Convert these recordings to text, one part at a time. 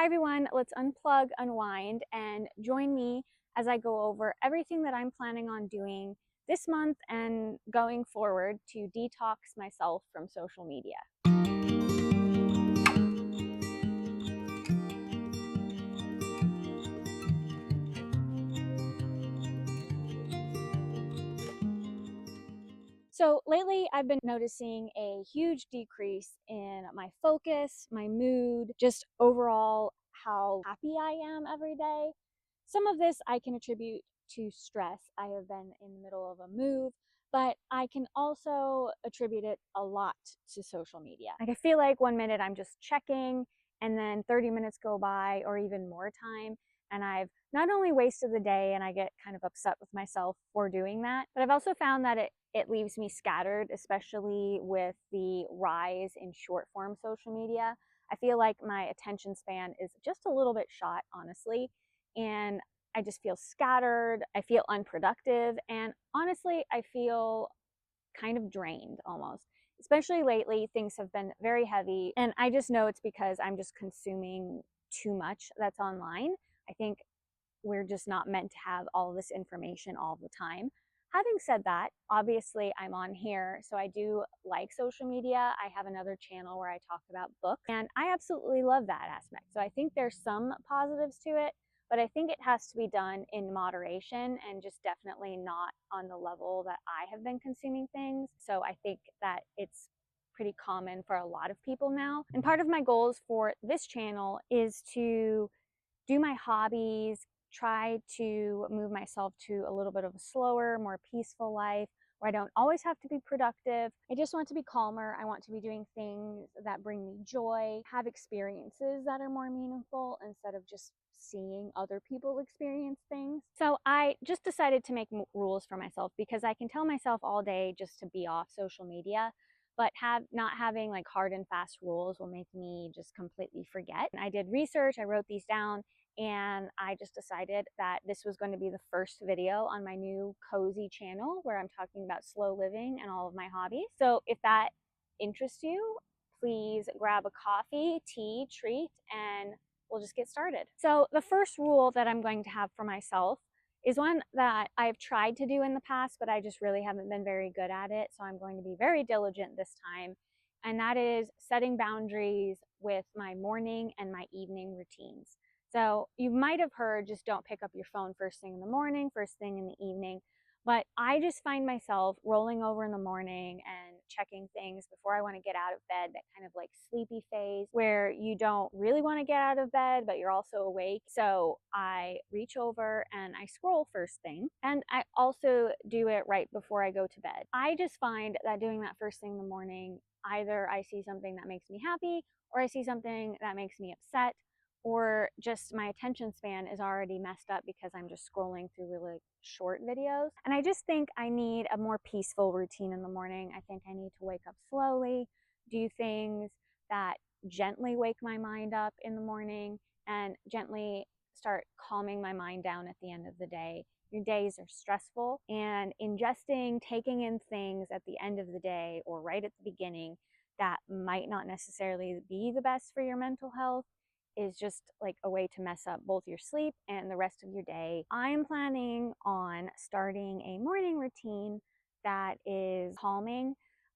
Hi everyone, let's unplug, unwind, and join me as I go over everything that I'm planning on doing this month and going forward to detox myself from social media. So lately I've been noticing a huge decrease in my focus, my mood, just overall how happy I am every day. Some of this I can attribute to stress. I have been in the middle of a move, but I can also attribute it a lot to social media. Like I feel like 1 minute I'm just checking and then 30 minutes go by or even more time, and I've not only wasted the day and I get kind of upset with myself for doing that, but I've also found that it leaves me scattered, especially with the rise in short form social media. I feel like my attention span is just a little bit shot, honestly, and I just feel scattered. I feel unproductive, and honestly, I feel kind of drained almost. Especially lately, things have been very heavy, and I just know it's because I'm just consuming too much that's online. I think we're just not meant to have all this information all the time. Having said that, obviously I'm on here, so I do like social media. I have another channel where I talk about books, and I absolutely love that aspect. So I think there's some positives to it, but I think it has to be done in moderation and just definitely not on the level that I have been consuming things. So I think that it's pretty common for a lot of people now. And part of my goals for this channel is to do my hobbies, try to move myself to a little bit of a slower, more peaceful life where I don't always have to be productive. I just want to be calmer. I want to be doing things that bring me joy, have experiences that are more meaningful instead of just seeing other people experience things. So I just decided to make rules for myself because I can tell myself all day just to be off social media, but not having like hard and fast rules will make me just completely forget. I did research, I wrote these down, and I just decided that this was going to be the first video on my new cozy channel where I'm talking about slow living and all of my hobbies. So if that interests you, please grab a coffee, tea, treat, and we'll just get started. So the first rule that I'm going to have for myself is one that I've tried to do in the past, but I just really haven't been very good at it. So I'm going to be very diligent this time. And that is setting boundaries with my morning and my evening routines. So you might have heard just don't pick up your phone first thing in the morning, first thing in the evening. But I just find myself rolling over in the morning and checking things before I want to get out of bed, that kind of like sleepy phase where you don't really want to get out of bed, but you're also awake. So I reach over and I scroll first thing. And I also do it right before I go to bed. I just find that doing that first thing in the morning, either I see something that makes me happy or I see something that makes me upset, or just my attention span is already messed up because I'm just scrolling through really short videos. And I just think I need a more peaceful routine in the morning. I think I need to wake up slowly, do things that gently wake my mind up in the morning, and gently start calming my mind down at the end of the day. Your days are stressful, and ingesting, taking in things at the end of the day or right at the beginning that might not necessarily be the best for your mental health is just like a way to mess up both your sleep and the rest of your day. I'm planning on starting a morning routine that is calming.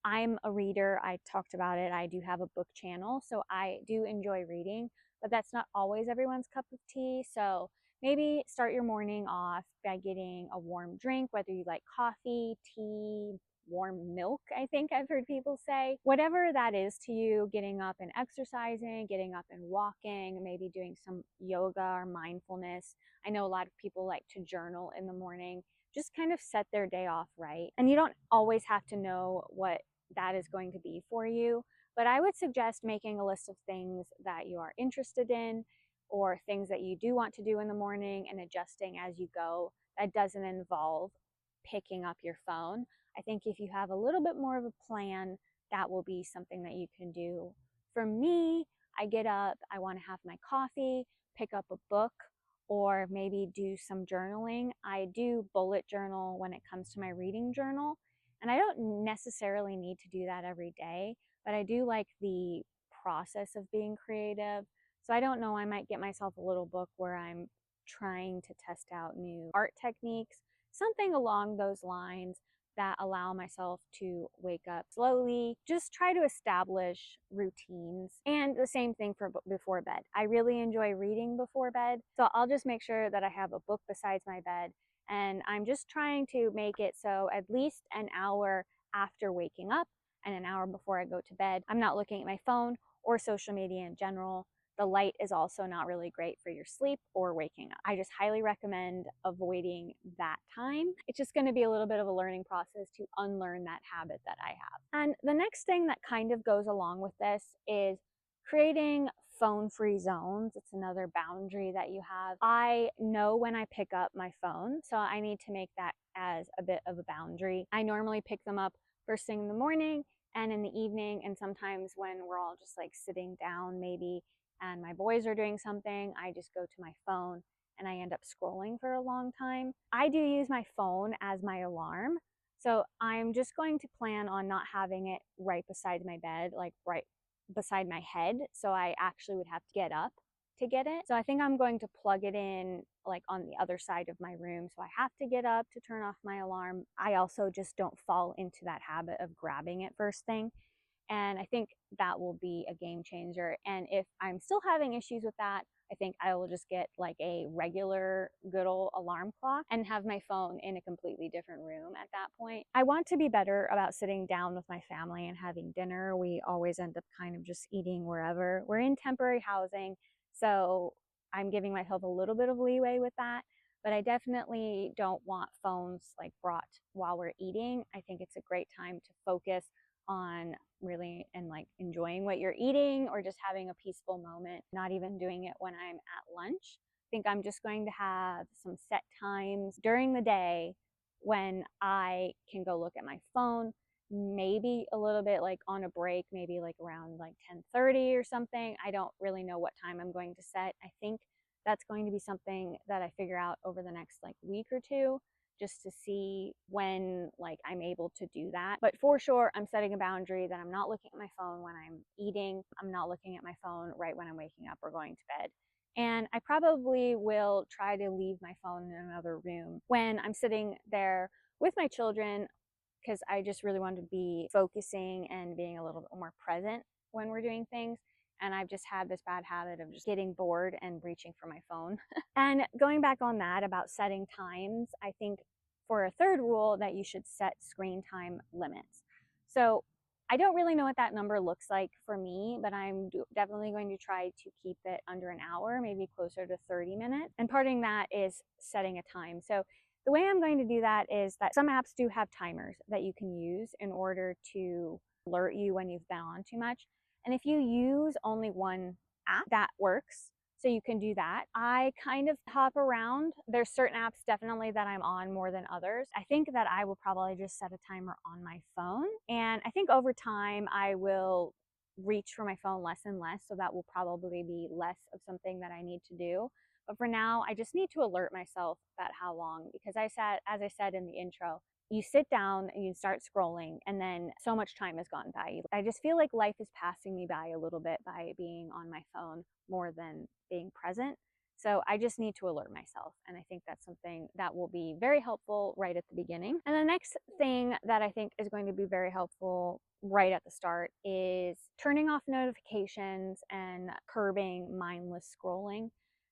I'm a reader. I talked about it. I do have a book channel, so I do enjoy reading, but that's not always everyone's cup of tea. So maybe start your morning off by getting a warm drink, whether you like coffee, tea, warm milk, I think I've heard people say. Whatever that is to you, getting up and exercising, getting up and walking, maybe doing some yoga or mindfulness. I know a lot of people like to journal in the morning, just kind of set their day off right. And you don't always have to know what that is going to be for you, but I would suggest making a list of things that you are interested in or things that you do want to do in the morning and adjusting as you go. That doesn't involve picking up your phone. I think if you have a little bit more of a plan, that will be something that you can do. For me, I get up, I want to have my coffee, pick up a book, or maybe do some journaling. I do bullet journal when it comes to my reading journal, and I don't necessarily need to do that every day, but I do like the process of being creative. So I don't know, I might get myself a little book where I'm trying to test out new art techniques, something along those lines that allow myself to wake up slowly, just try to establish routines. And the same thing for before bed. I really enjoy reading before bed, so I'll just make sure that I have a book besides my bed, and I'm just trying to make it so at least an hour after waking up and an hour before I go to bed, I'm not looking at my phone or social media in general. The light is also not really great for your sleep or waking up. I just highly recommend avoiding that time. It's just going to be a little bit of a learning process to unlearn that habit that I have. And the next thing that kind of goes along with this is creating phone-free zones. It's another boundary that you have. I know when I pick up my phone, so I need to make that as a bit of a boundary. I normally pick them up first thing in the morning and in the evening, and sometimes when we're all just like sitting down maybe and my boys are doing something, I just go to my phone and I end up scrolling for a long time. I do use my phone as my alarm. So I'm just going to plan on not having it right beside my bed, like right beside my head. So I actually would have to get up to get it. So I think I'm going to plug it in like on the other side of my room. So I have to get up to turn off my alarm. I also just don't fall into that habit of grabbing it first thing. And I think that will be a game changer. And if I'm still having issues with that, I think I will just get like a regular good old alarm clock and have my phone in a completely different room at that point. I want to be better about sitting down with my family and having dinner. We always end up kind of just eating wherever. We're in temporary housing, so I'm giving myself a little bit of leeway with that. But I definitely don't want phones like brought while we're eating. I think it's a great time to focus on really and like enjoying what you're eating or just having a peaceful moment, not even doing it when I'm at lunch. I think I'm just going to have some set times during the day when I can go look at my phone, maybe a little bit like on a break, maybe like around like 10:30 or something. I don't really know what time I'm going to set. I think that's going to be something that I figure out over the next like week or two, just to see when like I'm able to do that. But for sure, I'm setting a boundary that I'm not looking at my phone when I'm eating. I'm not looking at my phone right when I'm waking up or going to bed. And I probably will try to leave my phone in another room when I'm sitting there with my children, because I just really want to be focusing and being a little bit more present when we're doing things. And I've just had this bad habit of just getting bored and reaching for my phone. And going back on that about setting times, I think for a third rule that you should set screen time limits. So I don't really know what that number looks like for me, but I'm definitely going to try to keep it under an hour, maybe closer to 30 minutes. And parting that is setting a time. So the way I'm going to do that is that some apps do have timers that you can use in order to alert you when you've been on too much. And if you use only one app, that works. So you can do that. I kind of hop around. There's certain apps definitely that I'm on more than others. I think that I will probably just set a timer on my phone. And I think over time I will reach for my phone less and less. So that will probably be less of something that I need to do. But for now, I just need to alert myself about how long, because as I said in the intro, you sit down and you start scrolling and then so much time has gone by. I just feel like life is passing me by a little bit by being on my phone more than being present. So I just need to alert myself. And I think that's something that will be very helpful right at the beginning. And the next thing that I think is going to be very helpful right at the start is turning off notifications and curbing mindless scrolling.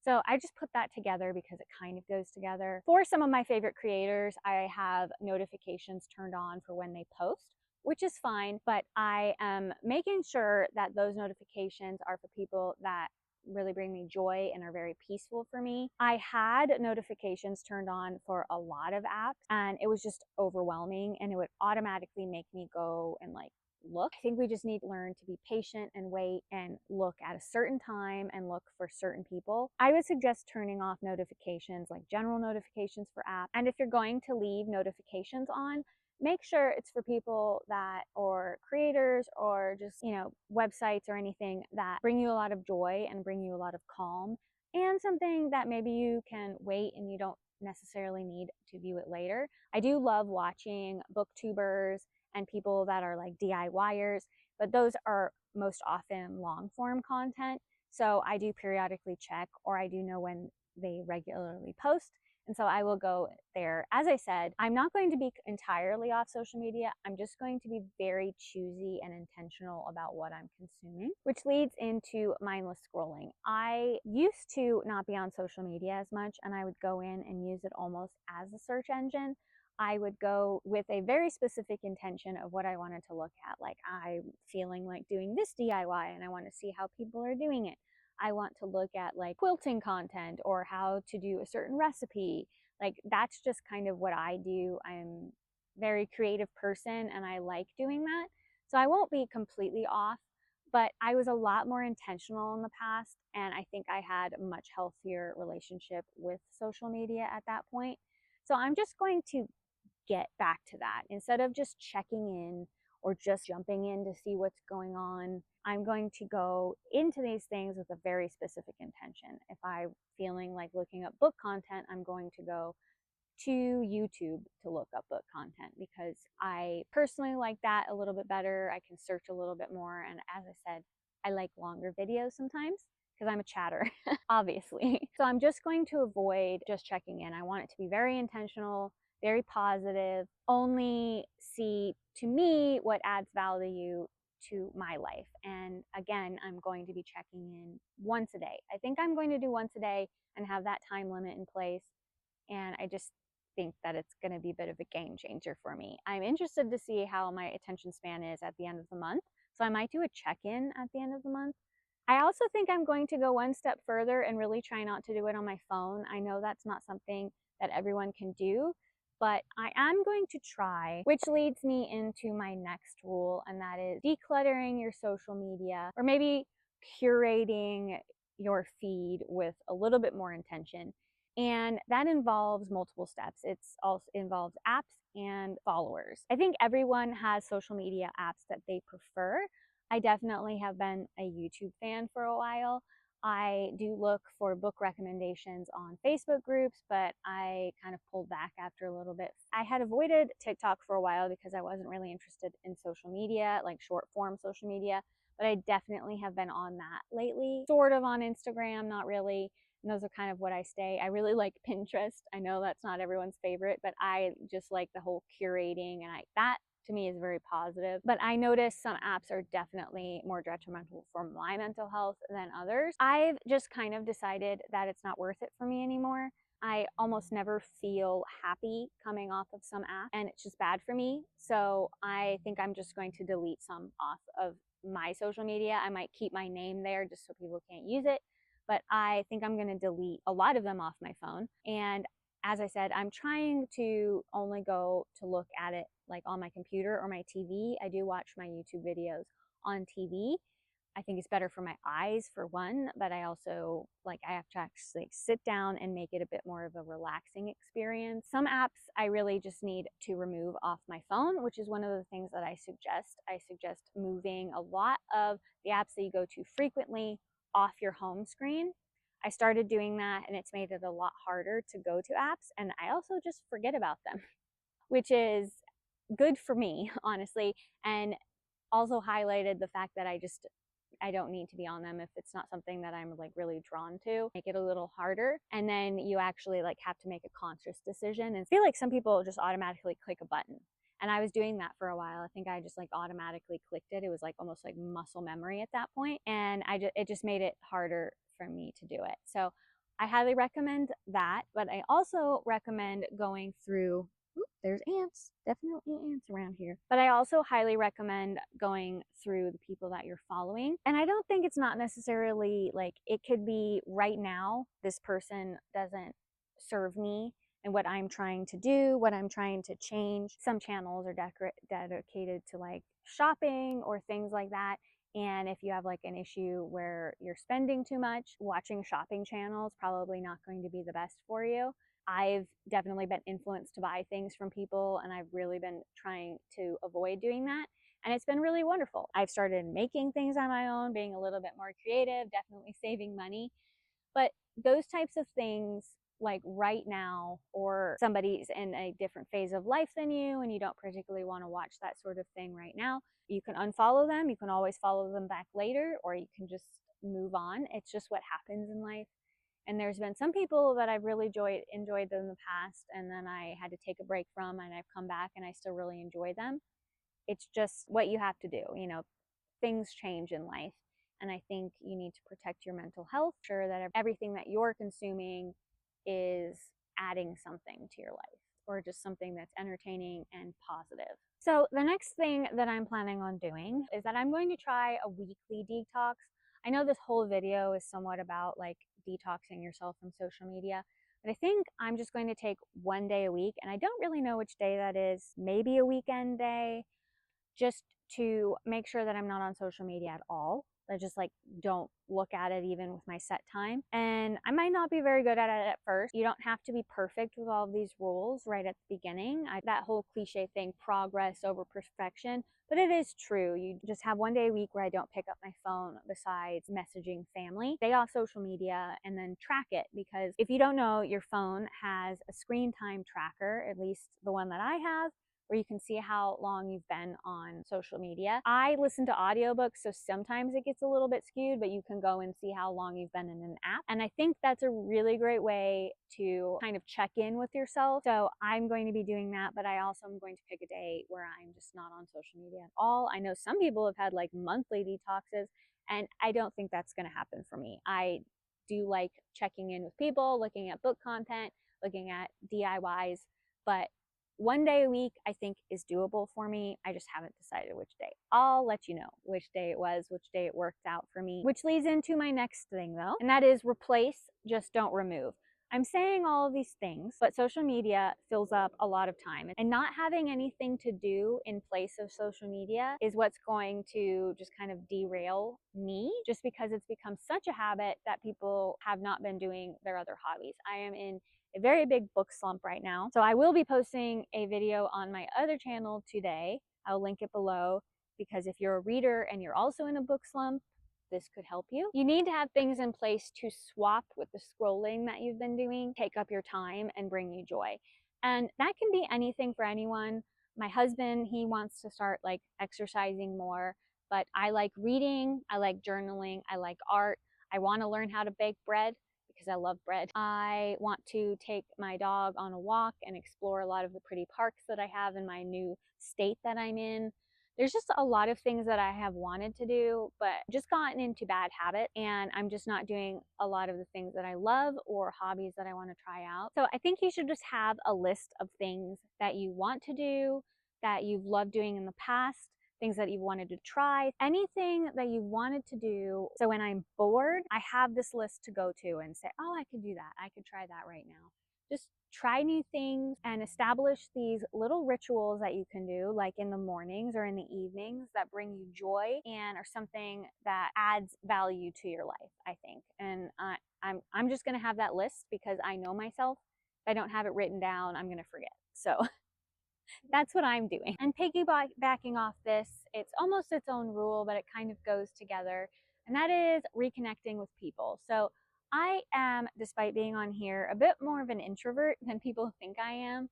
So I just put that together because it kind of goes together. For some of my favorite creators, I have notifications turned on for when they post, which is fine, but I am making sure that those notifications are for people that really bring me joy and are very peaceful for me. I had notifications turned on for a lot of apps and it was just overwhelming, and it would automatically make me go and like look. I think we just need to learn to be patient and wait and look at a certain time and look for certain people. I would suggest turning off notifications, like general notifications for apps. And if you're going to leave notifications on, make sure it's for people that, or creators, or just, websites or anything that bring you a lot of joy and bring you a lot of calm, and something that maybe you can wait and you don't necessarily need to view it later. I do love watching booktubers and people that are like DIYers, but those are most often long form content. So I do periodically check, or I do know when they regularly post. And so I will go there. As I said, I'm not going to be entirely off social media. I'm just going to be very choosy and intentional about what I'm consuming, which leads into mindless scrolling. I used to not be on social media as much, and I would go in and use it almost as a search engine. I would go with a very specific intention of what I wanted to look at. Like, I'm feeling like doing this DIY and I want to see how people are doing it. I want to look at like quilting content or how to do a certain recipe. Like, that's just kind of what I do. I'm a very creative person and I like doing that. So I won't be completely off, but I was a lot more intentional in the past. And I think I had a much healthier relationship with social media at that point. So I'm just going to get back to that. Instead of just checking in or just jumping in to see what's going on, I'm going to go into these things with a very specific intention. If I'm feeling like looking up book content, I'm going to go to YouTube to look up book content because I personally like that a little bit better. I can search a little bit more. And as I said, I like longer videos sometimes because I'm a chatter, obviously. So I'm just going to avoid just checking in. I want it to be very intentional, very positive, only see to me what adds value to my life. And again, I'm going to be checking in once a day. I think I'm going to do once a day and have that time limit in place. And I just think that it's going to be a bit of a game changer for me. I'm interested to see how my attention span is at the end of the month. So I might do a check-in at the end of the month. I also think I'm going to go one step further and really try not to do it on my phone. I know that's not something that everyone can do, but I am going to try, which leads me into my next rule, and that is decluttering your social media, or maybe curating your feed with a little bit more intention. And that involves multiple steps. It's also involves apps and followers. I think everyone has social media apps that they prefer. I definitely have been a YouTube fan for a while. I do look for book recommendations on Facebook groups, but I kind of pulled back after a little bit. I had avoided TikTok for a while because I wasn't really interested in social media, like short form social media, but I definitely have been on that lately. Sort of on Instagram, not really. And those are kind of what I stay. I really like Pinterest. I know that's not everyone's favorite, but I just like the whole curating, and that to me is very positive. But I notice some apps are definitely more detrimental for my mental health than others. I've just kind of decided that it's not worth it for me anymore. I almost never feel happy coming off of some app, and it's just bad for me. So I think I'm just going to delete some off of my social media. I might keep my name there just so people can't use it, but I think I'm going to delete a lot of them off my phone. And as I said, I'm trying to only go to look at it like on my computer or my TV. I do watch my YouTube videos on TV. I think it's better for my eyes for one, but I also I have to actually sit down and make it a bit more of a relaxing experience. Some apps I really just need to remove off my phone, which is one of the things that I suggest. I suggest moving a lot of the apps that you go to frequently off your home screen. I started doing that and it's made it a lot harder to go to apps, and I also just forget about them, which is good for me, honestly, and also highlighted the fact that I don't need to be on them if it's not something that I'm really drawn to. Make it a little harder, and then you actually have to make a conscious decision. And I feel like some people just automatically click a button, and I was doing that for a while. I think I just automatically clicked it. It was almost like muscle memory at that point, and it just made it harder for me to do it. So I highly recommend that, but I also recommend going through there's ants, definitely ants around here. But I also highly recommend going through the people that you're following. And I don't think it's not necessarily it could be right now, this person doesn't serve me and what I'm trying to do, what I'm trying to change. Some channels are dedicated to shopping or things like that. And if you have an issue where you're spending too much, watching shopping channels probably not going to be the best for you. I've definitely been influenced to buy things from people, and I've really been trying to avoid doing that. And it's been really wonderful. I've started making things on my own, being a little bit more creative, definitely saving money. But those types of things, right now, or somebody's in a different phase of life than you and you don't particularly want to watch that sort of thing right now, you can unfollow them. You can always follow them back later, or you can just move on. It's just what happens in life. And there's been some people that I've really enjoyed them in the past, and then I had to take a break from, and I've come back and I still really enjoy them. It's just what you have to do. You know, things change in life. And I think you need to protect your mental health, sure that everything that you're consuming is adding something to your life or just something that's entertaining and positive. So the next thing that I'm planning on doing is that I'm going to try a weekly detox. I know this whole video is somewhat about like detoxing yourself from social media, but I think I'm just going to take one day a week, and I don't really know which day that is, maybe a weekend day, just to make sure that I'm not on social media at all. I just like don't look at it even with my set time. And I might not be very good at it at first. You don't have to be perfect with all of these rules right at the beginning. That whole cliche thing, progress over perfection, but it is true. You just have one day a week where I don't pick up my phone besides messaging family. Stay off social media and then track it, because if you don't know, your phone has a screen time tracker, at least the one that I have, where you can see how long you've been on social media. I listen to audiobooks, so sometimes it gets a little bit skewed, but you can go and see how long you've been in an app. And I think that's a really great way to kind of check in with yourself. So I'm going to be doing that, but I also am going to pick a day where I'm just not on social media at all. I know some people have had like monthly detoxes, and I don't think that's going to happen for me. I do like checking in with people, looking at book content, looking at DIYs, but one day a week I think is doable for me. I just haven't decided which day. I'll let you know which day it was, which day it worked out for me. Which leads into my next thing though, and that is replace, just don't remove. I'm saying all of these things, but social media fills up a lot of time, and not having anything to do in place of social media is what's going to just kind of derail me, just because it's become such a habit that people have not been doing their other hobbies. I am in a very big book slump right now. So I will be posting a video on my other channel today. I'll link it below, because if you're a reader and you're also in a book slump, this could help you. You need to have things in place to swap with the scrolling that you've been doing, take up your time and bring you joy. And that can be anything for anyone. My husband, he wants to start like exercising more, but I like reading, I like journaling, I like art. I want to learn how to bake bread, because I love bread. I want to take my dog on a walk and explore a lot of the pretty parks that I have in my new state that I'm in. There's just a lot of things that I have wanted to do, but just gotten into bad habits, and I'm just not doing a lot of the things that I love or hobbies that I want to try out. So I think you should just have a list of things that you want to do, that you've loved doing in the past, things that you've wanted to try, anything that you wanted to do. So when I'm bored, I have this list to go to and say, oh, I could do that. I could try that right now. Just try new things and establish these little rituals that you can do, like in the mornings or in the evenings, that bring you joy and are something that adds value to your life, I think. And I'm just going to have that list, because I know myself. If I don't have it written down, I'm going to forget. So that's what I'm doing. And piggybacking off this, it's almost its own rule, but it kind of goes together, and that is reconnecting with people. So I am, despite being on here, a bit more of an introvert than people think I am.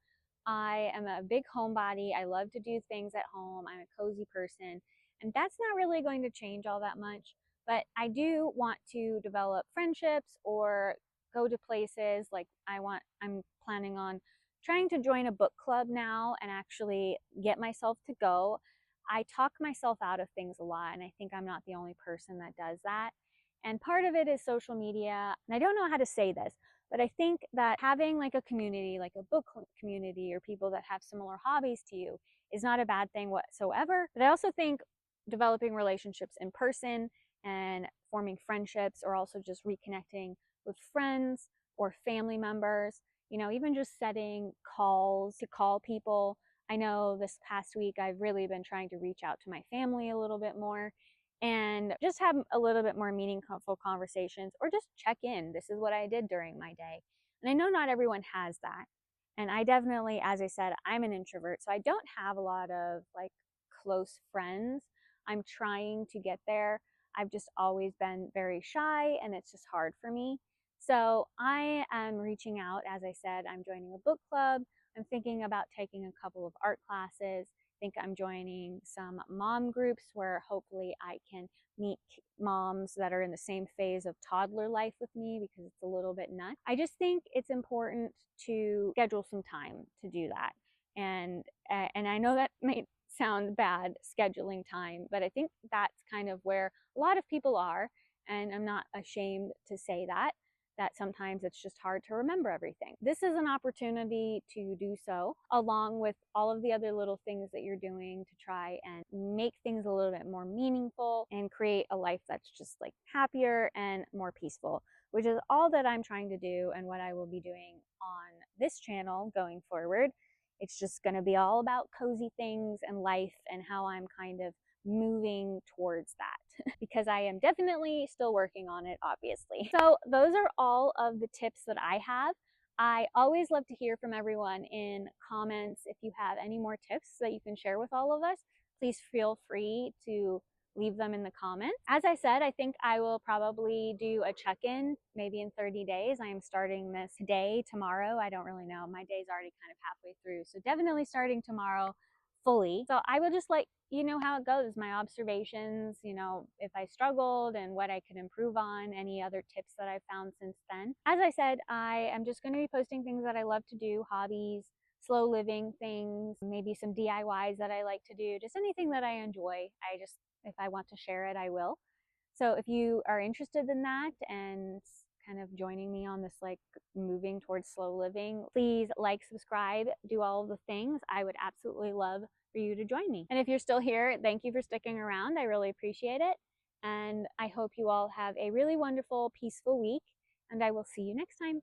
I am a big homebody. I love to do things at home. I'm a cozy person, and that's not really going to change all that much. But I do want to develop friendships or go to places. Like I'm planning on trying to join a book club now and actually get myself to go. I talk myself out of things a lot, and I think I'm not the only person that does that. And part of it is social media. And I don't know how to say this, but I think that having like a community, like a book community, or people that have similar hobbies to you, is not a bad thing whatsoever. But I also think developing relationships in person and forming friendships, or also just reconnecting with friends or family members, you know, even just setting calls to call people. I know this past week I've really been trying to reach out to my family a little bit more and just have a little bit more meaningful conversations, or just check in. This is what I did during my day. And I know not everyone has that. And I definitely, as I said, I'm an introvert, so I don't have a lot of like close friends. I'm trying to get there. I've just always been very shy, and it's just hard for me. So I am reaching out. As I said, I'm joining a book club. I'm thinking about taking a couple of art classes, think I'm joining some mom groups where hopefully I can meet moms that are in the same phase of toddler life with me, because it's a little bit nuts. I just think it's important to schedule some time to do that. And I know that might sound bad, scheduling time, but I think that's kind of where a lot of people are, and I'm not ashamed to say that sometimes it's just hard to remember everything. This is an opportunity to do so, along with all of the other little things that you're doing to try and make things a little bit more meaningful and create a life that's just like happier and more peaceful, which is all that I'm trying to do and what I will be doing on this channel going forward. It's just going to be all about cozy things and life and how I'm kind of moving towards that because I am definitely still working on it, obviously. So those are all of the tips that I have. I always love to hear from everyone in comments. If you have any more tips that you can share with all of us, please feel free to leave them in the comments. As I said, I think I will probably do a check-in maybe in 30 days. I am starting this today, tomorrow. I don't really know. My day's already kind of halfway through. So definitely starting tomorrow fully. So I will just let you know how it goes, my observations, if I struggled and what I could improve on, any other tips that I've found since then. As I said, I am just going to be posting things that I love to do, hobbies, slow living things, maybe some DIYs that I like to do, just anything that I enjoy. If I want to share it, I will. So if you are interested in that and kind of joining me on this like moving towards slow living, please like, subscribe, do all of the things. I would absolutely love for you to join me. And if you're still here, thank you for sticking around. I really appreciate it. And I hope you all have a really wonderful, peaceful week. And I will see you next time.